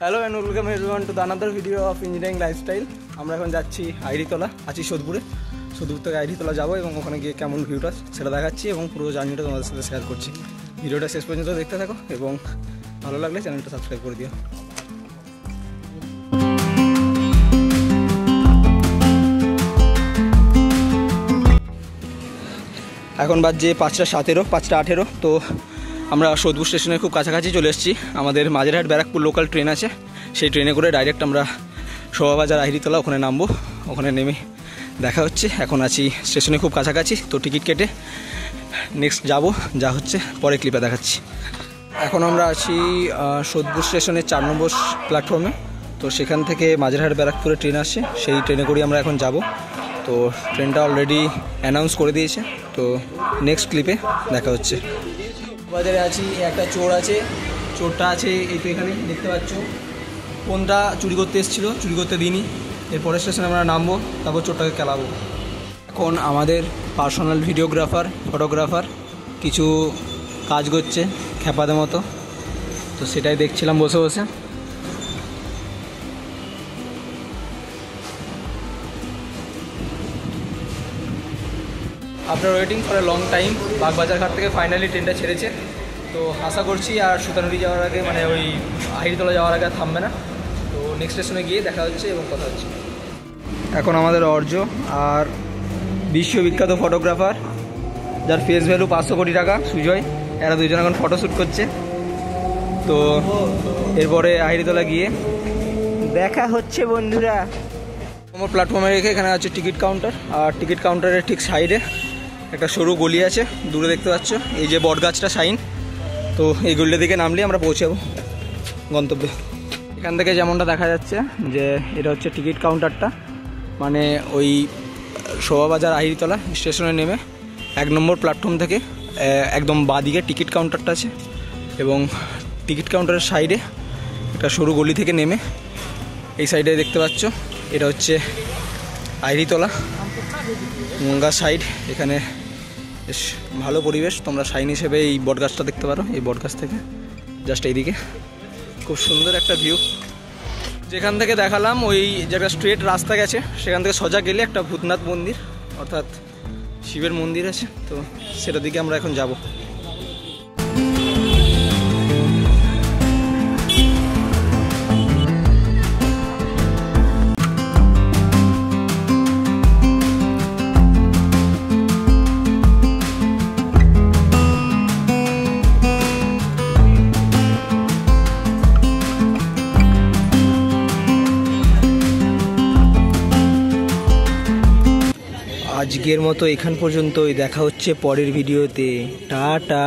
Hello and welcome everyone to the another video of engineering lifestyle. আমরা এখন যাচ্ছি আইরিতলা, আছি সোদপুরে। সোদপুর থেকে আইরিতলা যাবো এবং ওখানে গিয়ে কেমন ভিউটা সেটা দেখাচ্ছি এবং পুরো জার্নিটা তোমাদের সাথে শেয়ার করছি। ভিডিওটা শেষ পর্যন্ত দেখতে থাকো এবং ভালো লাগলে চ্যানেলটা সাবস্ক্রাইব করে দিও। এখন বাজছে 5:17, 5:18। তো আমরা সোদপুর স্টেশনের খুব কাছাকাছি চলে এসেছি। আমাদের মাঝেরহাট ব্যারাকপুর লোকাল ট্রেন আছে, সেই ট্রেনে করে ডাইরেক্ট আমরা শোভাবাজার আইরিতলা ওখানে নামবো। ওখানে নেমে দেখা হচ্ছে। এখন আছি স্টেশনে খুব কাছাকাছি, তো টিকিট কেটে নেক্সট যাব, যা হচ্ছে পরে ক্লিপে দেখাচ্ছি। এখন আমরা আছি সোদপুর স্টেশনের 4 নম্বর প্ল্যাটফর্মে। তো সেখান থেকে মাঝেরহাট ব্যারাকপুরে ট্রেন আসছে, সেই ট্রেনে করেই আমরা এখন যাব। তো ট্রেনটা অলরেডি অ্যানাউন্স করে দিয়েছে, তো নেক্সট ক্লিপে দেখা হচ্ছে। বাজারে আছি, একটা চোর আছে, চোরটা আছে এই তো এখানে দেখতে পাচ্ছ। ফোনটা চুরি করতে এসেছিলো, চুরি করতে দিইনি। এরপরের স্টেশনে আমরা নামবো, তারপর চোরটাকে খেলাবো। এখন আমাদের পার্সোনাল ভিডিওগ্রাফার, ফটোগ্রাফার কিছু কাজ করছে খ্যাপাদের মতো, তো সেটাই দেখছিলাম বসে বসে। After waiting for a long time Bagbazar ঘাট থেকে ফাইনালি ট্রেনটা ছেড়েছে। তো আশা করছি আর সুতানুড়ি যাওয়ার আগে, মানে ওই আইরিতলা যাওয়ার আগে থামবে না। তো নেক্সট স্টেশনে গিয়ে দেখা হচ্ছে এবং কথা হচ্ছে। এখন আমাদের অর্জ আর বিশ্ববিখ্যাত ফটোগ্রাফার, যার ফেস ভ্যালু 500 কোটি টাকা, সুজয়, এরা দুজন এখন ফটোশ্যুট করছে। তো এরপরে আইরিতলা গিয়ে দেখা হচ্ছে বন্ধুরা। আমার প্ল্যাটফর্মে রেখে এখানে আছে টিকিট কাউন্টার, আর টিকিট কাউন্টারের ঠিক সাইডে একটা সরু গলি আছে, দূরে দেখতে পাচ্ছ এই যে বটগাছটা সাইন। তো এই গলিটা দিকে নামলে আমরা পৌঁছাবো গন্তব্যে। এখান থেকে যেমনটা দেখা যাচ্ছে যে এটা হচ্ছে টিকিট কাউন্টারটা, মানে ওই শোভাবাজার আইরিতলা স্টেশনে নেমে 1 নম্বর প্ল্যাটফর্ম থেকে একদম বাঁদিকে টিকিট কাউন্টারটা আছে। এবং টিকিট কাউন্টারের সাইডে একটা সরু গলি থেকে নেমে এই সাইডে দেখতে পাচ্ছ এটা হচ্ছে আইরিতলা গঙ্গা সাইড। এখানে বেশ ভালো পরিবেশ, তোমরা সাইন হিসেবে এই বটগাছটা দেখতে পারো। এই বটগাছ থেকে জাস্ট এইদিকে খুব সুন্দর একটা ভিউ। যেখান থেকে দেখালাম ওই যে একটা স্ট্রেট রাস্তা গেছে, সেখান থেকে সোজা গেলে একটা ভূতনাথ মন্দির অর্থাৎ শিবের মন্দির আছে, তো সেটার দিকে আমরা এখন যাব। আজকের মতো এখান পর্যন্তই, দেখা হচ্ছে পরের ভিডিওতে। টাটা।